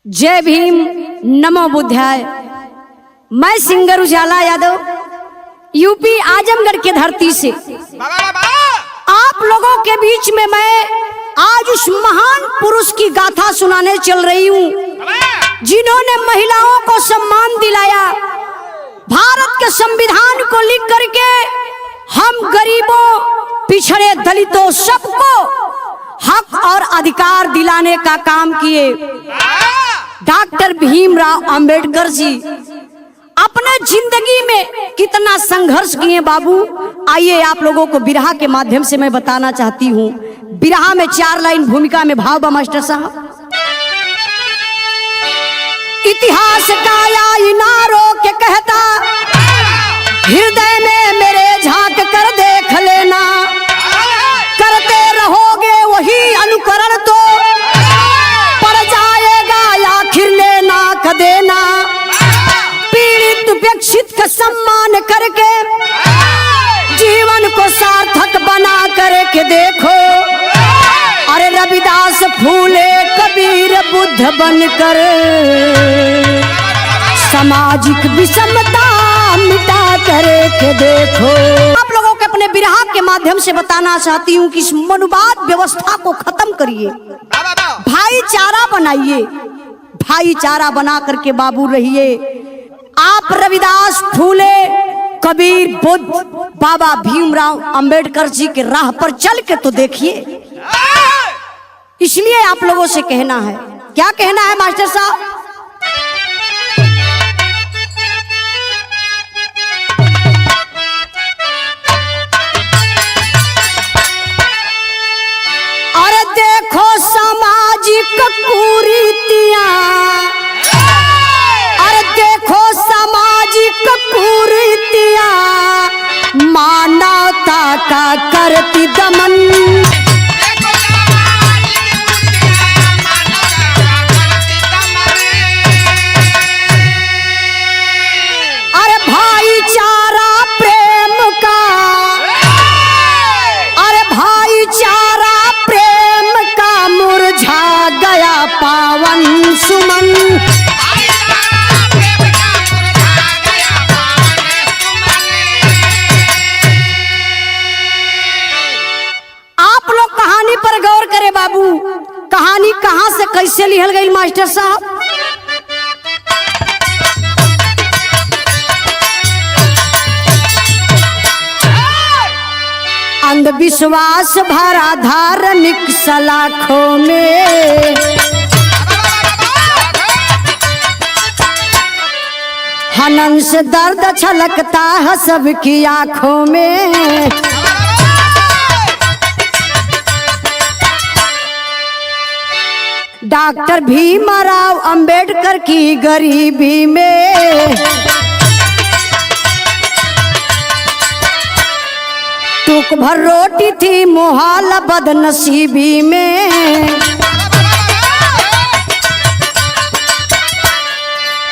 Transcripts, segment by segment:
जय भीम, नमो बुद्धाय। मैं सिंगर उजाला यादव यूपी आजमगढ़ के धरती से आप लोगों के बीच में मैं आज उस महान पुरुष की गाथा सुनाने चल रही हूँ जिन्होंने महिलाओं को सम्मान दिलाया। भारत के संविधान को लिख करके हम गरीबों, पिछड़े, दलितों सबको हक और अधिकार दिलाने का काम किए। डॉक्टर भीमराव अंबेडकर जी अपने जिंदगी में कितना संघर्ष किए बाबू। आइए आप लोगों को बिरहा के माध्यम से मैं बताना चाहती हूँ। बिरहा में 4 लाइन भूमिका में भाव बा मास्टर साहब। इतिहास का या इनारो के कहता, हृदय में मेरे झांक कर देख लेना। करते रहोगे वही अनुकरण तो पड़ जाएगा आखिर लेना का देना। पीड़ित विकसित का सम्मान करके जीवन को सार्थक बना करके देखो। अरे रविदास, फूले, कबीर, बुद्ध बनकर सामाजिक विषमता मिटा करके देखो। आप लोगों के अपने बिरहा के माध्यम से बताना चाहती हूँ कि इस मनुवाद व्यवस्था को खत्म करिए, भाईचारा बनाइए, भाईचारा बना करके बाबू रहिए। आप रविदास, फूले, कबीर, बुद्ध, बाबा भीमराव अंबेडकर जी के राह पर चल के तो देखिए। इसलिए आप लोगों से कहना है, क्या कहना है मास्टर साहब? अरे देखो सामाजिक कुरीतियां, अरे देखो सामाजिक कुरीतियां, मानवता का करती दमन। अरे भाईचारा प्रेम का, अरे भाईचारा प्रेम का मुरझा गया पावन सुमन। आप लोग कहानी पर गौर करें बाबू। कहानी कहां से कैसे लिखल गई मास्टर साहब? अंधविश्वास भरा धार्मिक सलाखों में, हनन से दर्द छलकता है सबकी आंखों में। डॉक्टर भीमराव अंबेडकर की गरीबी में टूक भर रोटी थी मुहाल बदनसीबी में।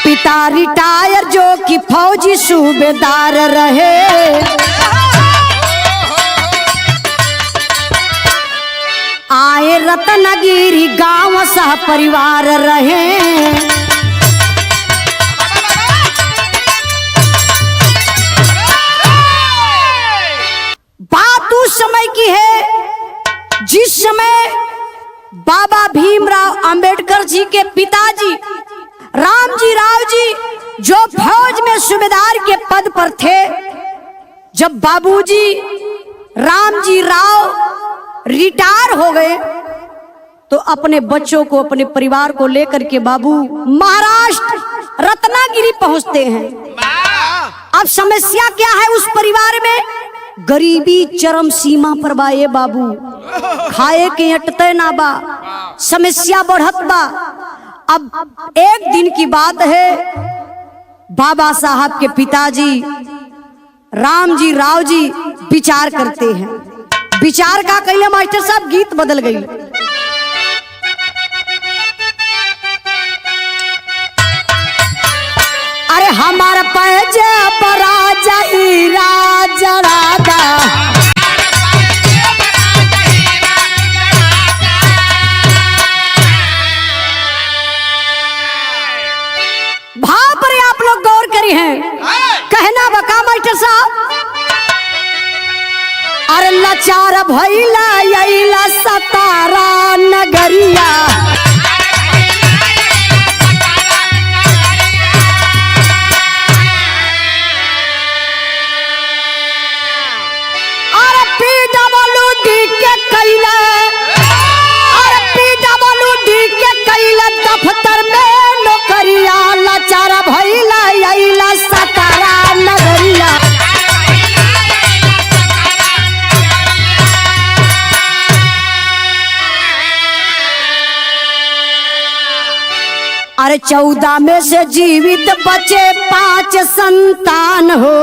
पिता रिटायर जो कि फौजी सूबेदार रहे, आए रत्नगिरी गांव सह परिवार रहे। बात उस समय की है जिस समय बाबा भीमराव अंबेडकर जी के पिताजी रामजी राव जी जो फौज में सूबेदार के पद पर थे, जब बाबूजी रामजी राव रिटायर हो गए तो अपने बच्चों को, अपने परिवार को लेकर के बाबू महाराष्ट्र रत्नागिरी पहुंचते हैं। अब समस्या क्या है उस परिवार में? गरीबी चरम सीमा पर बा ये बाबू। खाए के अटते ना बा, समस्या बढ़त बा। अब एक दिन की बात है, बाबा साहब के पिताजी रामजी राव जी विचार करते हैं। विचार का कहले मास्टर साहब? गीत बदल गई। अरे हमारा पैजा परा जाई राजा राजा, करी हैं। कहना बका मास्टर साहब, अरे लाचार भइला यैला सतारा नगरिया, अरे PWD के कैला, अरे PWD के कैला दफ्तर में नौकरिया, लाचार भइला यैला सतारा नगरिया। अरे 14 में से जीवित बचे 5 संतान हो,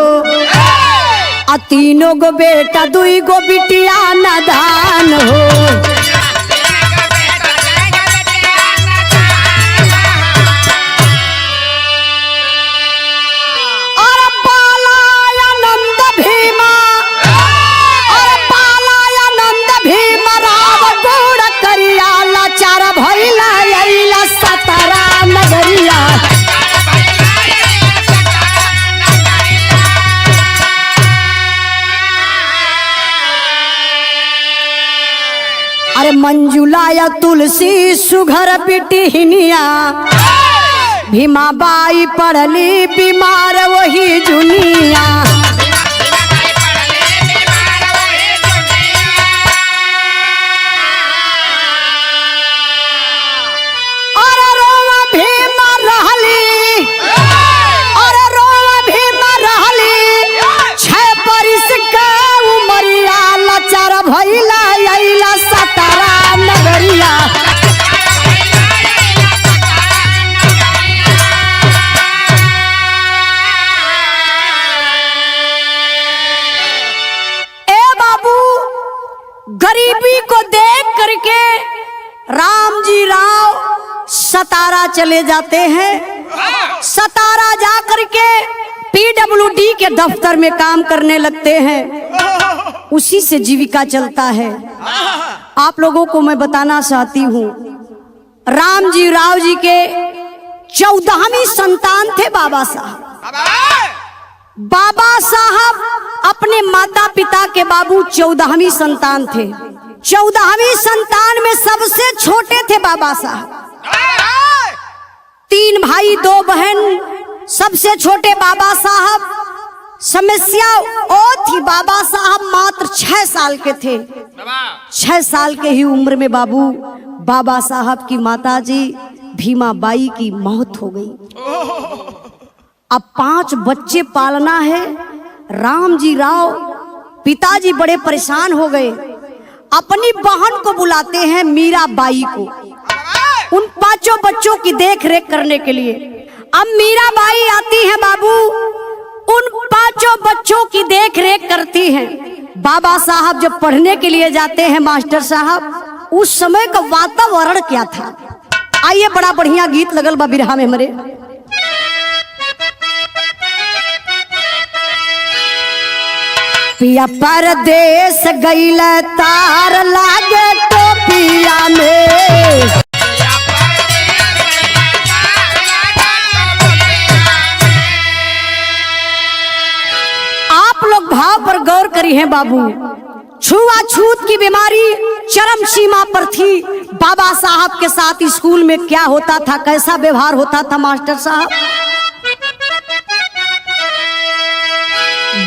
आ 3 गो बेटा 2 गो बिटिया नदान हो। अरे बालायानंद भीमा, अरे बालायानंद भीमा राव गुण करिया, लाचार भइला यैला सतारा नगरिया। अरे मंजुला या तुलसी सुघर बिटिहनिया, भीमा बाई पड़ली बीमार वही जुनिया। अरे रोवा भीमा रहली, अरे रोवा भीमा रहली 6 बरिस के उमरिया, लाचार भइला यैला सतारा नगरिया। ए बाबू, गरीबी को देख करके राम जी राव सतारा चले जाते हैं। सतारा जा करके PWD के दफ्तर में काम करने लगते हैं, उसी से जीविका चलता है। आप लोगों को मैं बताना चाहती हूँ, राम जी राव जी के 14वीं संतान थे बाबा साहब। बाबा साहब अपने माता पिता के बाबू 14वीं संतान थे। 14वीं संतान में सबसे छोटे थे बाबा साहब। 3 भाई 2 बहन, सबसे छोटे बाबा साहब। समस्या और थी, बाबा साहब मात्र 6 साल के थे। 6 साल के ही उम्र में बाबू बाबा साहब की माताजी भीमा बाई की मौत हो गई। अब 5 बच्चे पालना है। राम जी राव पिताजी बड़े परेशान हो गए, अपनी बहन को बुलाते हैं मीरा बाई को, उन 5 बच्चों की देख रेख करने के लिए। अब मीरा बाई आती है बाबू, उन 5 बच्चों की देख रेख करती हैं। बाबा साहब जब पढ़ने के लिए जाते हैं मास्टर साहब, उस समय का वातावरण क्या था? आइए, बड़ा बढ़िया गीत लगल बा बिरहा में हमरे। पिया परदेस गईल तार लागे टोपिया में, आप लोग भाव पर गौर करी हैं बाबू। छुआछूत की बीमारी चरम सीमा पर थी। बाबा साहब के साथ स्कूल में क्या होता था, कैसा व्यवहार होता था मास्टर साहब?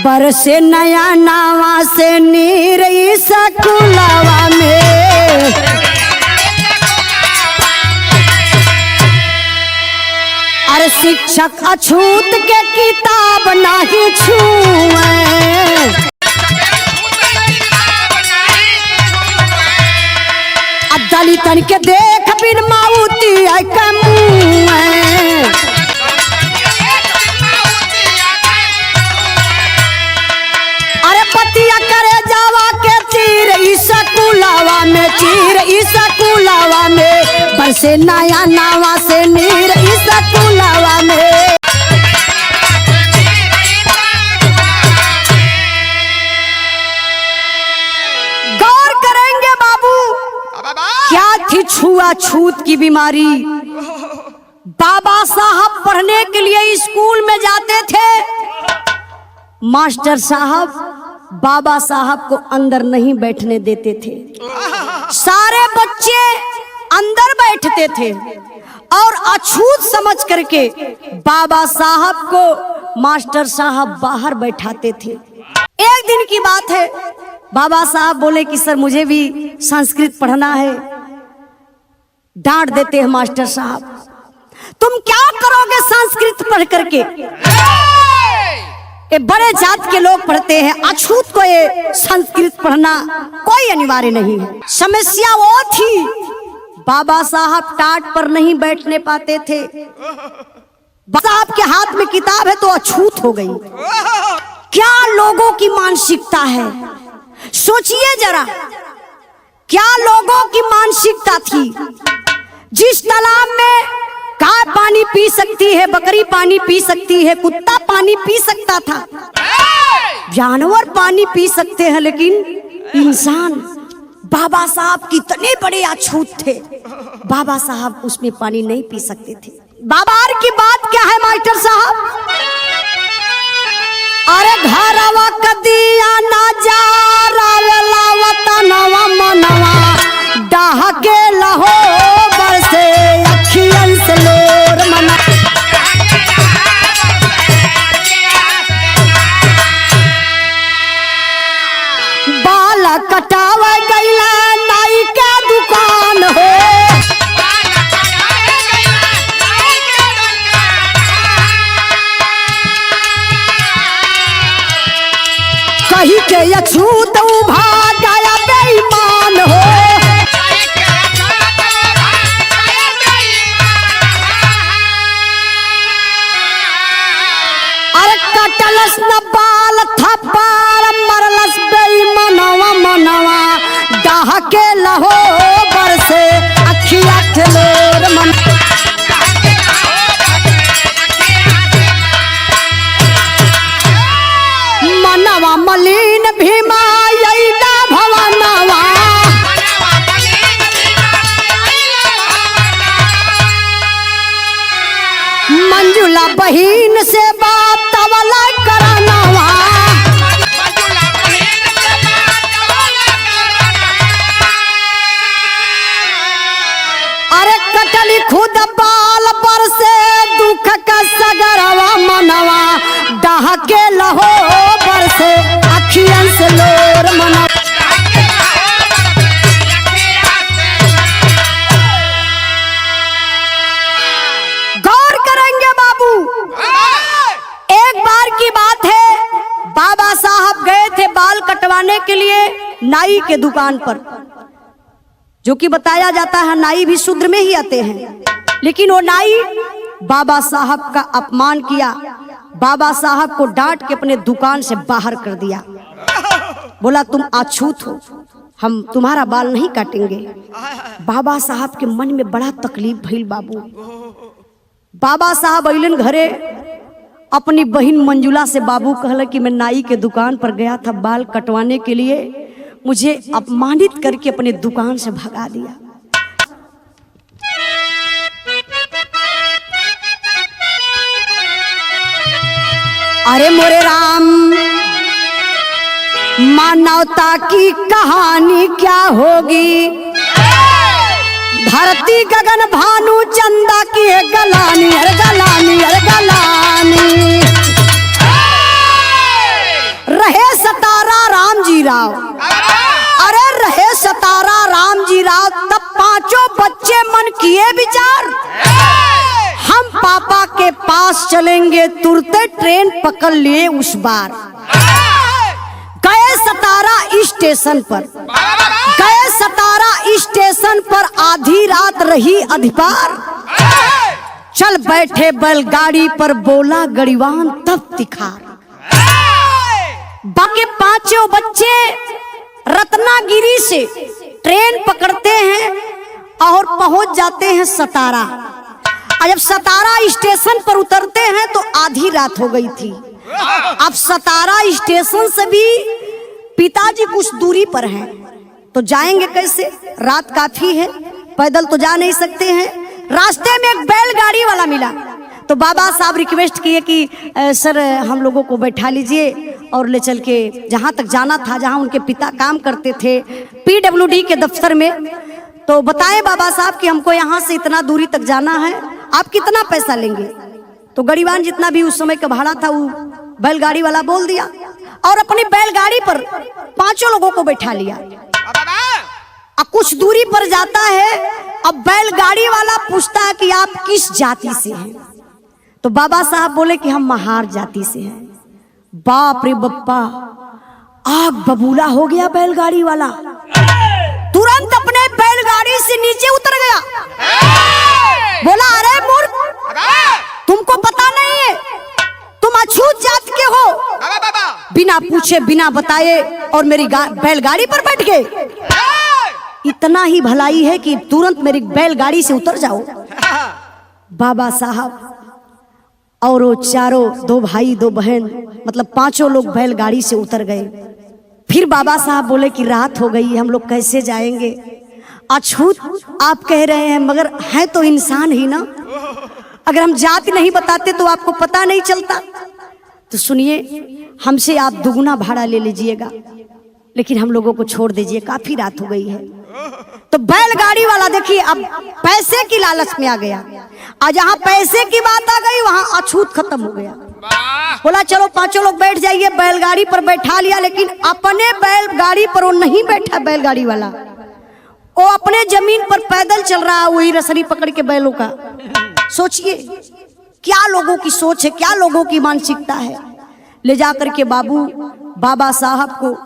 बरसे नया नावा से नीर स्कूलवा में, अरे शिक्षक अछूत के किताब नहीं छुए, अब दलितन के देख बिन माउती के मुँह। अरे पतिया करे जावा के चीर स्कूलवा में, चीर स्कूलवा में, बरसे नया नावा से नीर स्कूलवा में। गौर करेंगे बाबू, क्या थी छुआछूत की बीमारी। बाबा साहब पढ़ने के लिए स्कूल में जाते थे, मास्टर साहब बाबा साहब को अंदर नहीं बैठने देते थे। सारे बच्चे अंदर बैठते थे और अछूत समझ करके बाबा साहब को मास्टर साहब बाहर बैठाते थे। एक दिन की बात है, बाबा साहब बोले कि सर मुझे भी संस्कृत पढ़ना है। डांट देते हैं मास्टर साहब, तुम क्या करोगे संस्कृत पढ़ करके? ये बड़े जात के लोग पढ़ते हैं, अछूत को ये संस्कृत पढ़ना कोई अनिवार्य नहीं है। समस्या वो थी, बाबा साहब टाट पर नहीं बैठने पाते थे। बाबा साहब के हाथ में किताब है तो अछूत हो गई। क्या लोगों की मानसिकता है, सोचिए जरा, क्या लोगों की मानसिकता थी। जिस तालाब में गाय पानी पी सकती है, बकरी पानी पी सकती है, कुत्ता पानी पी सकता था, जानवर पानी पी सकते हैं, लेकिन इंसान, बाबा साहब कितने बड़े अछूत थे, बाबा साहब उसमें पानी नहीं पी सकते थे। बाबार की बात क्या है मास्टर साहब? अरे घरवा कदिया ना जा रावला वतनवा मनवा डाह के लहो बरसे अखियन से लोर मना। बाल कटावा गईला नाई के दुकान हो, कही के अछूत भाग गया बेईमान हो। अरे कटलस न बाल थप्पड़ मरलस बेईमानवा मनवा डाह के लहो बरसे अखिया ठलोर मन। मनवा मलिन भीमा यैला भवनवा, मंजुला बहिन से बात तवला करनवा। अरे कटली खुद बाल पर से दुख का सगरवा मनवा डाह के लहो बरसे अखियन से लोर मना। गौर करेंगे बाबू, एक बार की बात है, बाबा साहब गए थे बाल कटवाने के लिए नाई के दुकान पर, जो कि बताया जाता है नाई भी शूद्र में ही आते हैं, लेकिन वो नाई बाबा साहब का अपमान किया, बाबा साहब को डांट के अपने दुकान से बाहर कर दिया। बोला तुम अछूत हो, हम तुम्हारा बाल नहीं काटेंगे। बाबा साहब के मन में बड़ा तकलीफ भइल बाबू। बाबा साहब अइलन घरे, अपनी बहन मंजुला से बाबू कहला कि मैं नाई के दुकान पर गया था बाल कटवाने के लिए, मुझे अपमानित करके अपने दुकान से भगा दिया। अरे मोरे राम, मानवता की कहानी क्या होगी, धरती गगन भानु चंदा की है गलानी, अरे गलानी, अरे गलानी। रहे सतारा राम जी राव, अरे रहे सतारा राम जी राव, तब पांचों बच्चे मन किए विचार, हम पापा के पास चलेंगे, तुरते ट्रेन पकड़ लिए उस बार। गए सतारा स्टेशन पर, गए सतारा स्टेशन पर, आधी रात रही अधिपार, चल बैठे बैलगाड़ी पर, बोला गड़ीवान तब तिखार। बाकी पांचों बच्चे रत्नागिरी से ट्रेन पकड़ते हैं और पहुंच जाते हैं सतारा। जब सतारा स्टेशन पर उतरते हैं तो आधी रात हो गई थी। अब सतारा स्टेशन से भी पिताजी कुछ दूरी पर हैं, तो जाएंगे कैसे, रात काफी है, पैदल तो जा नहीं सकते हैं। रास्ते में एक बैलगाड़ी वाला मिला, तो बाबा साहब रिक्वेस्ट किए कि सर हम लोगों को बैठा लीजिए और ले चल के जहाँ तक जाना था, जहाँ उनके पिता काम करते थे PWD के दफ्तर में। तो बताएं बाबा साहब कि हमको यहाँ से इतना दूरी तक जाना है, आप कितना पैसा लेंगे? तो गरीबान जितना भी उस समय का भाड़ा था वो बैलगाड़ी वाला बोल दिया और अपनी बैलगाड़ी पर 5 लोगों को बैठा लिया। अब कुछ दूरी पर जाता है, अब बैलगाड़ी वाला पूछता है कि आप किस जाति से हैं? तो बाबा साहब बोले कि हम महार जाति से हैं। बाप रे बप्पा, आग बबूला हो गया बैलगाड़ी वाला, तुरंत अपने बैलगाड़ी से नीचे उतर गया। बोला अरे मूर्ख, तुमको पता नहीं है तुम अछूत जात के हो? बिना पूछे बिना बताए और मेरी बैलगाड़ी पर बैठ गए। इतना ही भलाई है कि तुरंत मेरी बैलगाड़ी से उतर जाओ। बाबा साहब और वो चारों, 2 भाई 2 बहन, मतलब 5 लोग बैलगाड़ी से उतर गए। फिर बाबा साहब बोले कि रात हो गई, हम लोग कैसे जाएंगे? अछूत आप कह रहे हैं मगर है तो इंसान ही ना, अगर हम जाति नहीं बताते तो आपको पता नहीं चलता। तो सुनिए, हमसे आप दुगुना भाड़ा ले लीजिएगा, लेकिन हम लोगों को छोड़ दीजिए, काफी रात हो गई है। तो बैलगाड़ी वाला देखिए अब पैसे की लालच में आ गया, और जहां पैसे की बात आ गई वहां अछूत खत्म हो गया। बोला चलो 5 लोग बैठ जाइए, बैलगाड़ी पर बैठा लिया, लेकिन अपने बैलगाड़ी पर वो नहीं बैठा बैलगाड़ी वाला, वो अपने जमीन पर पैदल चल रहा है, वही रसरी पकड़ के बैलों का। सोचिए क्या लोगों की सोच है, क्या लोगों की मानसिकता है। ले जाकर के बाबा साहब को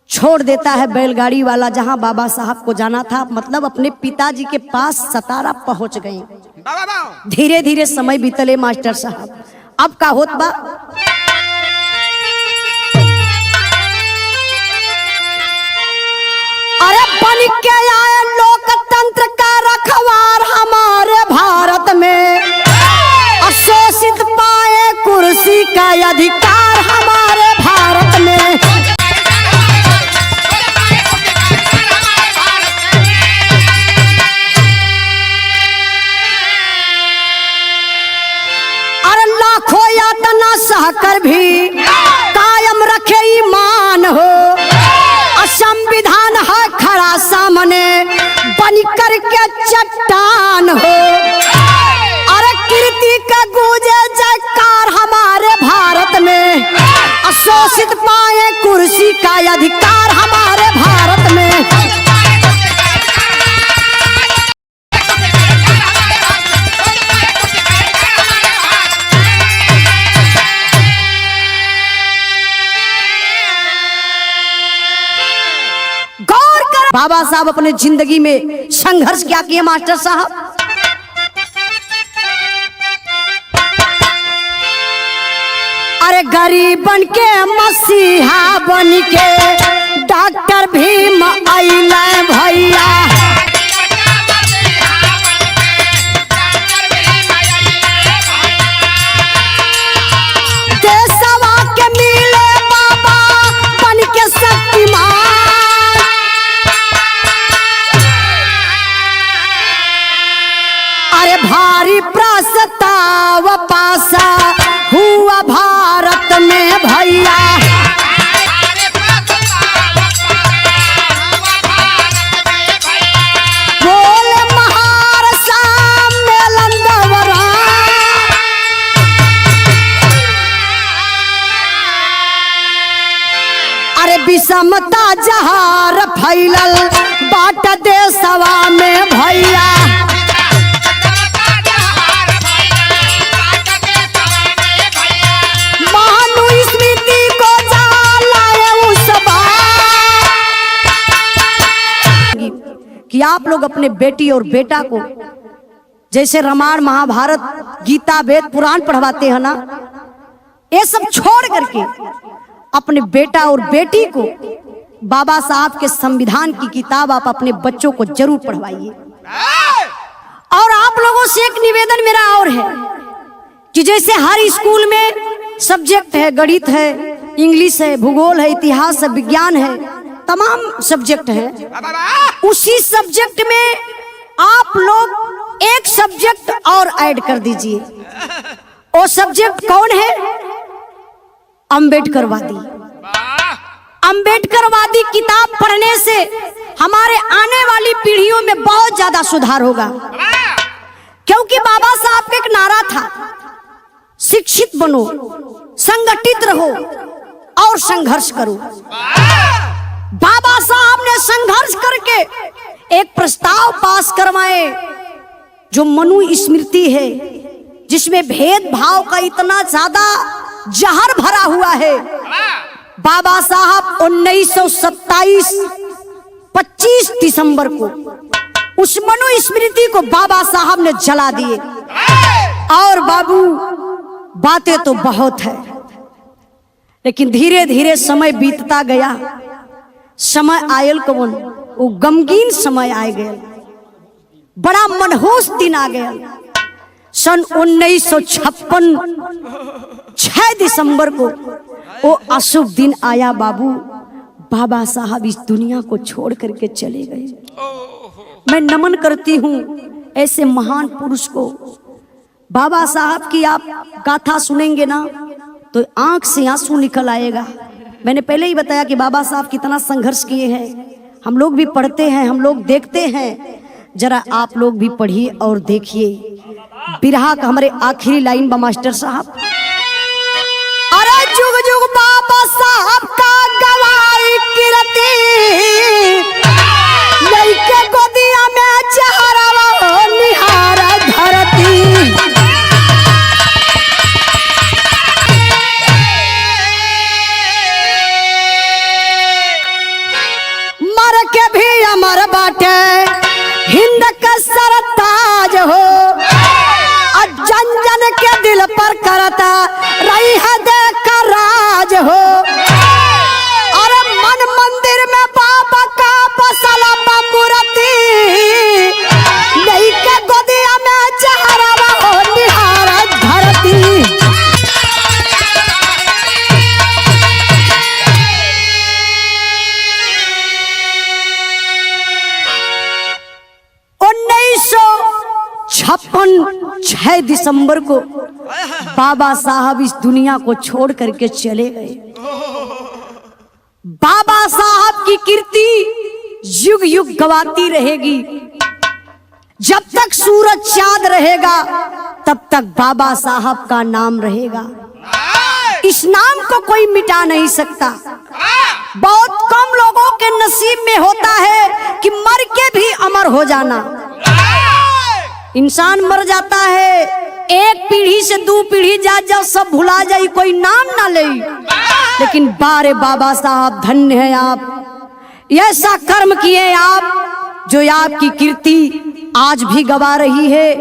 छोड़ देता है बैलगाड़ी वाला, जहां बाबा साहब को जाना था, मतलब अपने पिताजी के पास सतारा पहुंच गए। धीरे धीरे समय बीतले मास्टर साहब, अब का होत बा? अरे बन के आए लोकतंत्र का रखवार हमारे भारत में, अशोषित पाए कुर्सी का अधिकार हमारे भारत में। अरे लाखों यातना सहकर भी कायम रखे ईमान हो, संविधान है खड़ा सामने बन कर के चट्टान हो। अरे कीर्ति का गूंजे जयकार हमारे भारत में, अशोषित पाए कुर्सी का अधिकार हमारे भारत में। बाबा साहब अपने जिंदगी में संघर्ष क्या किए मास्टर साहब? अरे गरीब बन के मसीहा बन के डॉक्टर भीम अइले भैया, देशवा के मिले बाबा बन के शक्तिमान। अरे भारी प्रस्ताव पासा हुआ भारत में भैया, बोल महार सम्मेलन दौरान। अरे विषमता जहार फैलल बाट देशवा में भैया, कि आप लोग अपने बेटी और बेटा को जैसे रामायण महाभारत गीता वेद पुराण पढ़वाते हैं ना, ये सब छोड़ करके अपने बेटा और बेटी को बाबा साहब के संविधान की किताब आप अपने बच्चों को जरूर पढ़वाइए। और आप लोगों से एक निवेदन मेरा और है कि जैसे हर स्कूल में सब्जेक्ट है, गणित है, इंग्लिश है, भूगोल है, इतिहास है, विज्ञान है, तमाम सब्जेक्ट है, उसी सब्जेक्ट में आप लोग एक सब्जेक्ट और ऐड कर दीजिए। वो सब्जेक्ट कौन है? अंबेडकरवादी। अंबेडकरवादी किताब पढ़ने से हमारे आने वाली पीढ़ियों में बहुत ज्यादा सुधार होगा, क्योंकि बाबा साहब का एक नारा था, शिक्षित बनो, संगठित रहो और संघर्ष करो। बाबा साहब ने संघर्ष करके एक प्रस्ताव पास करवाए जो मनुस्मृति है, जिसमें भेदभाव का इतना ज्यादा जहर भरा हुआ है। बाबा साहब 1927 25 दिसंबर को उस मनुस्मृति को बाबा साहब ने जला दिए। और बाबू, बातें तो बहुत है, लेकिन धीरे धीरे समय बीतता गया। समय आयल कौन? वो गमगीन समय आ गया, बड़ा मनहूस दिन आ गया। सन 1956 6 दिसंबर को वो अशुभ दिन आया बाबू। बाबा साहब इस दुनिया को छोड़ करके चले गए। मैं नमन करती हूँ ऐसे महान पुरुष को। बाबा साहब की आप गाथा सुनेंगे ना तो आंख से आंसू निकल आएगा। मैंने पहले ही बताया कि बाबा साहब कितना संघर्ष किए हैं। हम लोग भी पढ़ते हैं, हम लोग देखते हैं, जरा आप लोग भी पढ़िए और देखिए। बिरहा का हमारे आखिरी लाइन बा मास्टर साहब, अरे जुग जुग बाबा साहब का गवाही कीर्ति, लइके गोदिया में चेहरा निहार धरती। मर के भी अमर बाटे हिंद का सरताज हो, जन जन के दिल पर करता रही है देख राज हो। और मन मंदिर में बाबा का बसला मूर्ति, नहीं के गोदिया में चेहरा हो निहार धरती। छप्पन 6 दिसंबर को बाबा साहब इस दुनिया को छोड़ करके चले गए। बाबा साहब की कीर्ति युग युग गवाती रहेगी। जब तक सूरज चांद रहेगा तब तक बाबा साहब का नाम रहेगा। इस नाम को कोई मिटा नहीं सकता। बहुत कम लोगों के नसीब में होता है कि मर के भी अमर हो जाना। इंसान मर जाता है, एक पीढ़ी से 2 पीढ़ी जा जाओ सब भुला जाई, कोई नाम ना ले। लेकिन बारे बाबा साहब धन्य है आप, ऐसा कर्म किए आप जो आपकी कीर्ति आज भी गवा रही है।